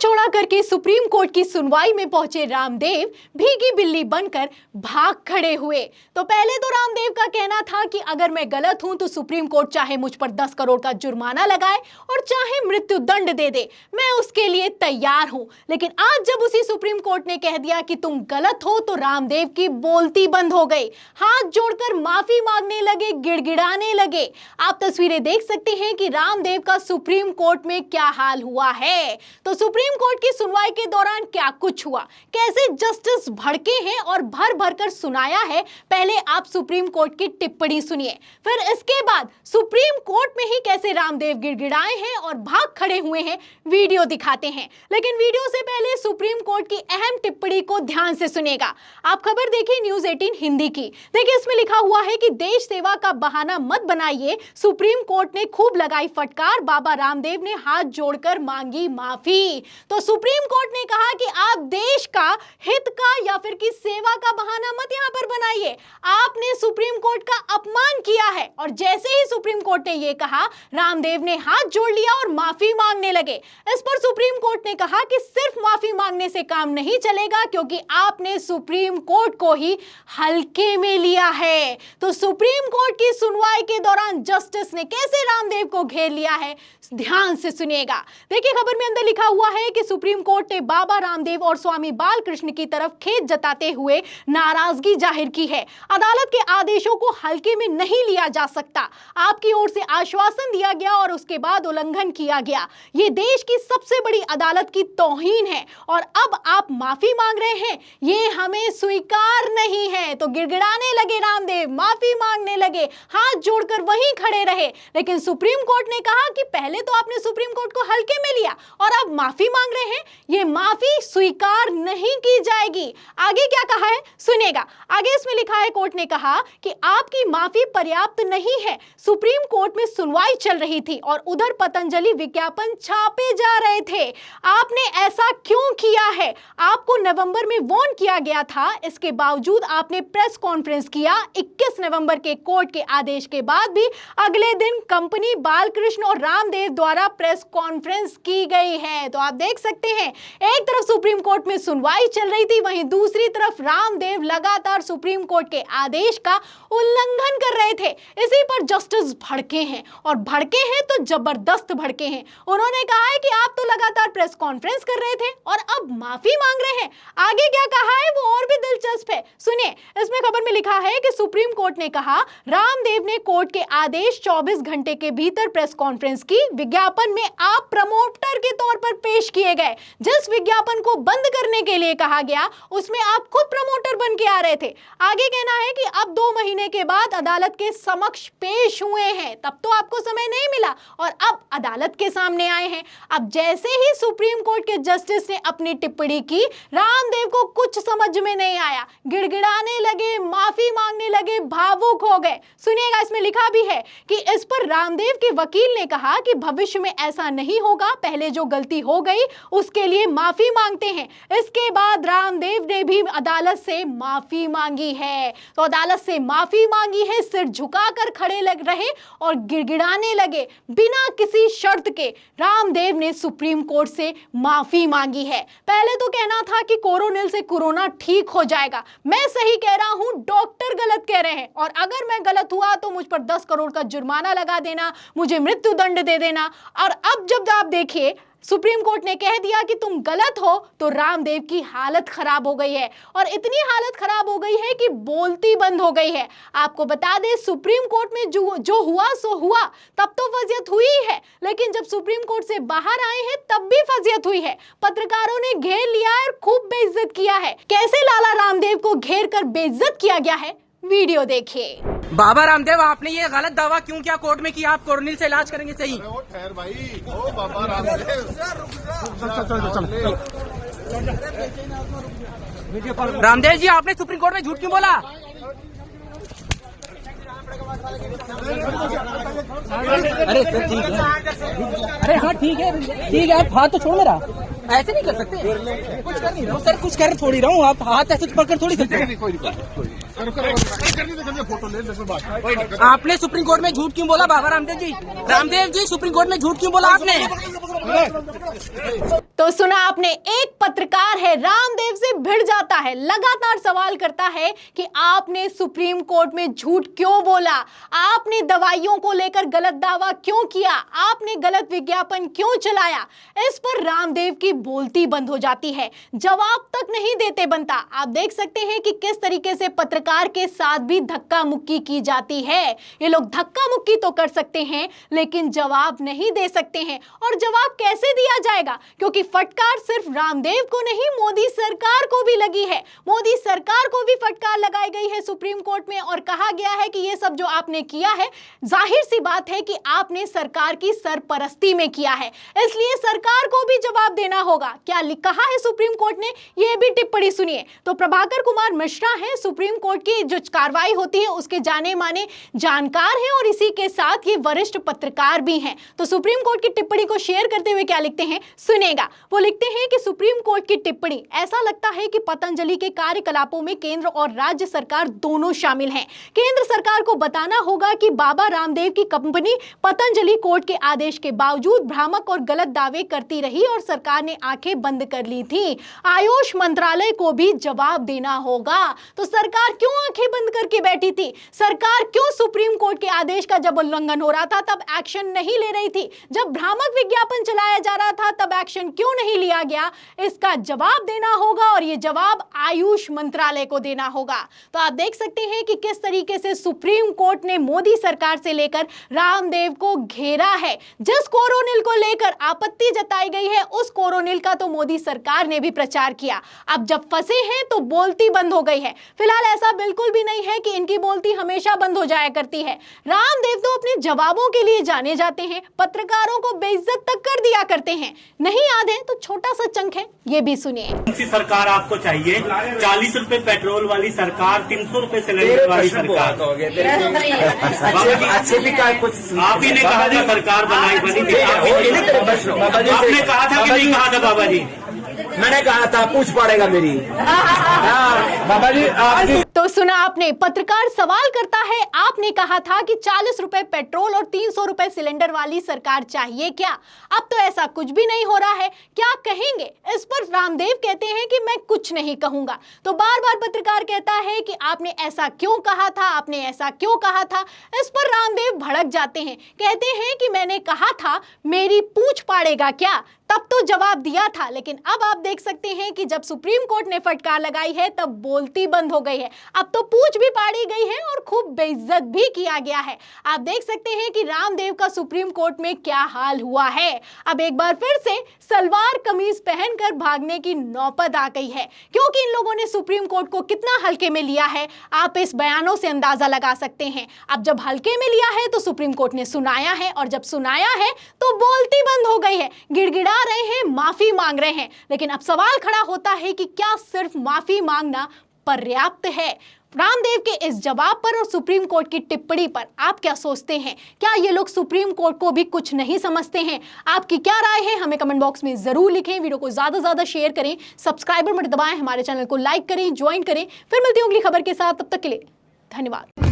चौड़ा करके supreme court की सुनवाई में पहुंचे रामदेव भीगी बिल्ली बनकर भाग खड़े हुए। तो पहले तो रामदेव का कहना था कि अगर मैं गलत हूं तो सुप्रीम कोर्ट चाहे मुझ पर 10 करोड़ का जुर्माना लगाए और चाहे मृत्यु दंड दे दे, मैं उसके लिए तैयार हूं। लेकिन आज जब उसी सुप्रीम कोर्ट ने कह दिया कि तुम गलत हो तो रामदेव की बोलती बंद हो गई, हाथ जोड़कर माफी मांगने लगे, गिड़गिड़ाने लगे। आप तस्वीरें देख सकते हैं कि रामदेव का सुप्रीम कोर्ट में क्या हाल हुआ है। तो सुप्रीम कोर्ट की सुनवाई के दौरान क्या कुछ हुआ, कैसे जस्टिस भड़के हैं और भर भर कर सुनाया है, पहले आप सुप्रीम कोर्ट की टिप्पणी सुनिए, फिर इसके बाद सुप्रीम कोर्ट में ही कैसे रामदेव गिड़गिड़ाए हैं और भाग खड़े हुए हैं, वीडियो दिखाते हैं। लेकिन वीडियो से पहले सुप्रीम कोर्ट की अहम टिप्पणी को ध्यान से सुनेगा। आप खबर देखिए न्यूज़ 18 हिंदी की। देखिए इसमें लिखा हुआ है कि देश सेवा का बहाना मत बनाइए, सुप्रीम कोर्ट ने खूब लगाई फटकार, बाबा रामदेव ने हाथ जोड़कर मांगी माफी। तो सुप्रीम कोर्ट ने कहा कि आप देश का हित का या फिर की सेवा का बहाना मत यहां पर बनाइए, आपने सुप्रीम कोर्ट का अपमान किया है। और जैसे ही सुप्रीम कोर्ट ने यह कहा, रामदेव ने हाथ जोड़ लिया और माफी मांगने लगे। इस पर सुप्रीम कोर्ट ने कहा कि सिर्फ माफी मांगने से काम नहीं चलेगा, क्योंकि आपने सुप्रीम कोर्ट को ही हल्के में लिया है। तो सुप्रीम कोर्ट की सुनवाई के दौरान जस्टिस ने कैसे रामदेव को घेर लिया है, ध्यान से सुनिएगा। देखिए खबर में अंदर लिखा हुआ है कि सुप्रीम कोर्ट ने बाबा रामदेव और स्वामी बालकृष्ण की तरफ खेद जताते हुए नाराजगी जाहिर की है। अदालत के आदेशों को हल्के में नहीं लिया जा सकता। आपकी ओर से आश्वासन दिया गया और उसके बाद उल्लंघन किया गया। यह देश की सबसे बड़ी अदालत की तौहीन है और अब आप माफी मांग रहे हैं, यह हमें स्वीकार नहीं है। तो गिड़गिड़ाने लगे रामदेव, माफी मांगने लगे, हाथ जोड़कर वहीं खड़े रहे। लेकिन सुप्रीम कोर्ट ने कहा कि पहले तो आपने सुप्रीम कोर्ट को हल्के में लिया और अब माफी मांग रहे हैं, यह माफी स्वीकार नहीं की जाएगी। आगे क्या कहा है सुनिएगा। आगे इसमें लिखा है, कोर्ट ने कहा कि आपकी माफी पर्याप्त नहीं है। सुप्रीम कोर्ट में सुनवाई चल रही थी और उधर पतंजलि विज्ञापन छापे जा रहे थे। आपने ऐसा क्यों किया है? आपको नवंबर में वार्न किया गया था, इसके बावजूद आपने प्रेस कॉन्फ्रेंस किया। 21 नवंबर के कोर्ट के आदेश के बाद भी अगले दिन कंपनी बालकृष्ण और रामदेव द्वारा प्रेस कॉन्फ्रेंस की गई है। तो आप देख सकते हैं, एक तरफ सुप्रीम कोर्ट में सुनवाई चल रही थी, वहीं दूसरी तरफ रामदेव लगातार सुप्रीम कोर्ट के आदेश का उल्लंघन कर रहे थे। इसी पर जस्टिस भड़के हैं और भड़के हैं तो जबरदस्त भड़के हैं। उन्होंने कहा है कि आप तो लगातार प्रेस कॉन्फ्रेंस कर रहे थे और अब माफी मांग रहे हैं। आगे क्या कहा है वो और भी दिलचस्प है, सुनिए। इसमें खबर में लिखा है कि सुप्रीम कोर्ट ने कहा, रामदेव ने कोर्ट के आदेश 24 घंटे के भीतर प्रेस कॉन्फ्रेंस की। विज्ञापन में आप प्रमोटर के तौर पर पेश किए गए। जिस विज्ञापन को बंद करने के लिए कहा गया, उसमें आप खुद प्रमोटर बन के आ रहे थे। आगे कहना है कि अब 2 महीने के बाद अदालत के समक्ष पेश हुए हैं, तब तो आपको समय नहीं मिला और अब अदालत के सामने आए हैं। अब जैसे ही सुप्रीम कोर्ट के जस्टिस ने अपनी टिप्पणी की, रामदेव को कुछ समझ में नहीं आया, गिड़गिड़ाने लगे, माफी मांगने लगे, भावुक हो गए। सुनिएगा, इसमें लिखा भी है कि इस पर रामदेव के वकील ने कहा कि भविष्य में ऐसा नहीं होगा, पहले जो गलती हो गई उसके लिए माफी मांगते हैं। इसके बाद रामदेव ने भी अदालत से माफी मांगी है। तो अदालत से माफी मांगी है, सिर झुकाकर खड़े लग रहे और गिड़गिड़ाने लगे। बिना किसी शर्त के रामदेव ने सुप्रीम कोर्ट से माफी मांगी है। पहले तो कहना था कि कोरोनिल से कोरोना ठीक हो जाएगा, मैं सही कह रहा हूं, डॉक्टर गलत कह रहे हैं, और अगर मैं गलत हुआ तो मुझ पर 10 करोड़ का जुर्माना लगा देना, मुझे मृत्यु दंड दे देना। और अब जब आप देखिए सुप्रीम कोर्ट ने कह दिया कि तुम गलत हो, तो रामदेव की हालत खराब हो गई है और इतनी हालत खराब हो गई है कि बोलती बंद हो गई है। आपको बता दें, सुप्रीम कोर्ट में जो हुआ सो हुआ, तब तो फजियत हुई है, लेकिन जब सुप्रीम कोर्ट से बाहर आए हैं तब भी फजियत हुई है। पत्रकारों ने घेर लिया है और खूब बेइज्जत किया है। कैसे लाला रामदेव को घेर कर बेइज्जत किया गया है, वीडियो देखिए। बाबा रामदेव, आपने ये गलत दावा क्यों किया कोर्ट में कि आप कोरोनिल से इलाज करेंगे? सही ठहर भाई, ओ बाबा रामदेव, रामदेव जी, आपने सुप्रीम कोर्ट में झूठ क्यों बोला? अरे सर ठीक है, अरे हाँ ठीक है, आप हाथ तो छोड़ मेरा, ऐसे नहीं कर सकते। कुछ कर नहीं रहा हूँ सर, कुछ कर थोड़ी रहा हूँ, आप हाथ ऐसे पकड़ थोड़ी सकते। आपने सुप्रीम कोर्ट में झूठ क्यों बोला बाबा रामदेव जी? रामदेव जी, सुप्रीम कोर्ट में झूठ क्यों बोला आपने? तो सुना आपने, एक पत्रकार है रामदेव से भिड़ जाता है, लगातार सवाल करता है कि आपने सुप्रीम कोर्ट में झूठ क्यों बोला, आपने दवाइयों को लेकर गलत दावा क्यों किया, आपने गलत विज्ञापन क्यों चलाया। इस पर रामदेव की बोलती बंद हो जाती है, जवाब तक नहीं देते बनता। आप देख सकते हैं कि किस तरीके से पत्रकार के साथ भी धक्का मुक्की की जाती है। ये लोग धक्का मुक्की तो कर सकते हैं लेकिन जवाब नहीं दे सकते हैं। और जवाब कैसे दिया जाएगा, क्योंकि फटकार सिर्फ रामदेव को नहीं, मोदी सरकार को भी लगी है। मोदी सरकार को भी फटकार लगाई गई है सुप्रीम कोर्ट में और कहा गया है कि ये सब जो आपने किया है, जाहिर सी बात है कि आपने सरकार की सरपरस्ती में किया है, इसलिए सरकार को भी जवाब देना होगा। क्या कहा है सुप्रीम कोर्ट ने, यह भी टिप्पणी सुनिए। तो प्रभाकर कुमार मिश्रा हैं, सुप्रीम कोर्ट की जो कार्रवाई होती है उसके जाने माने जानकार हैं और इसी के साथ ये वरिष्ठ पत्रकार भी हैं। तो सुप्रीम कोर्ट की टिप्पणी को शेयर करते हुए क्या लिखते हैं सुनेगा। वो लिखते हैं कि सुप्रीम कोर्ट की टिप्पणी, ऐसा लगता है कि पतंजलि के कार्यकलापों में केंद्र और राज्य सरकार दोनों शामिल हैं। केंद्र सरकार को बताना होगा कि बाबा रामदेव की कंपनी पतंजलि कोर्ट के आदेश के बावजूद भ्रामक और गलत दावे करती रही और सरकार ने आंखें बंद कर ली थी। आयुष मंत्रालय को भी जवाब देना होगा। तो सरकार क्यों आंखें बंद करके बैठी थी, सरकार क्यों सुप्रीम कोर्ट के आदेश का जब उल्लंघन हो रहा था तब एक्शन नहीं ले रही थी, जब भ्रामक विज्ञापन चलाया जा रहा था तब एक्शन क्यों नहीं लिया गया, इसका जवाब देना होगा और यह जवाब आयुष मंत्रालय को देना होगा। तो आप देख सकते हैं कि किस तरीके से सुप्रीम कोर्ट ने मोदी सरकार से लेकर रामदेव को घेरा है। जिस कोरोनिल को लेकर आपत्ति जताई गई है उस कोरोनिल का तो मोदी सरकार ने भी प्रचार किया, अब जब फंसे हैं तो बोलती बंद हो गई है। फिलहाल ऐसा बिल्कुल भी नहीं है कि इनकी बोलती हमेशा बंद हो जाया करती है। रामदेव तो अपने जवाबों के लिए जाने जाते हैं, पत्रकारों को बेइज्जत तक कर दिया करते हैं। नहीं याद है तो छोटा सा चंक है, ये भी सुनिए। कौन सी सरकार आपको चाहिए? 40 रुपए पेट्रोल वाली सरकार, 300 रुपए सिलेंडर वाली सरकार। अच्छे भी का कुछ आप ही ने कहा था सरकार बनी थी, आपने कहा था कि नहीं कहा था बाबा जी? मैंने कहा था पूछ पड़ेगा मेरी। बाबा जी तो सुना आपने, पत्रकार सवाल करता है, आपने कहा था कि 40 रुपए पेट्रोल और 300 रुपए सिलेंडर वाली सरकार चाहिए क्या? अब तो ऐसा कुछ भी नहीं हो रहा है, क्या कहेंगे? इस पर रामदेव कहते हैं कि मैं कुछ नहीं कहूंगा। तो बार बार पत्रकार कहता है कि आपने ऐसा क्यों कहा था, आपने ऐसा क्यों कहा था। इस पर रामदेव भड़क जाते हैं, कहते हैं कि मैंने कहा था मेरी पूछ पाड़ेगा क्या, तब तो जवाब दिया था। लेकिन अब आप देख सकते हैं कि जब सुप्रीम कोर्ट ने फटकार लगाई है तब बोलती बंद हो गई है, अब तो पूछ भी पाड़ी गई है और खूब बेइज्जत भी किया गया है। आप देख सकते हैं कि रामदेव का सुप्रीम कोर्ट में क्या हाल हुआ है। अब एक बार फिर से सलवार कमीज पहनकर भागने की नौबत आ गई है, क्योंकि इन लोगों ने सुप्रीम कोर्ट को कितना हल्के में लिया है आप इस बयानों से अंदाजा लगा सकते हैं। अब जब हल्के में लिया है तो सुप्रीम कोर्ट ने सुनाया है और जब सुनाया है तो बोलती बंद हो गई है, गिड़गिड़ा रहे हैं, माफी मांग रहे हैं। लेकिन अब सवाल खड़ा होता है कि क्या सिर्फ माफी मांगना पर्याप्त है? रामदेव के इस जवाब पर और सुप्रीम कोर्ट की टिप्पणी पर आप क्या सोचते हैं? क्या ये लोग सुप्रीम कोर्ट को भी कुछ नहीं समझते हैं? आपकी क्या राय है हमें कमेंट बॉक्स में जरूर लिखें। वीडियो को ज्यादा से ज्यादा शेयर करें, सब्सक्राइबर बटन दबाएं, हमारे चैनल को लाइक करें, ज्वाइन करें। फिर मिलती हूं अगली खबर के साथ, तब तक के लिए धन्यवाद।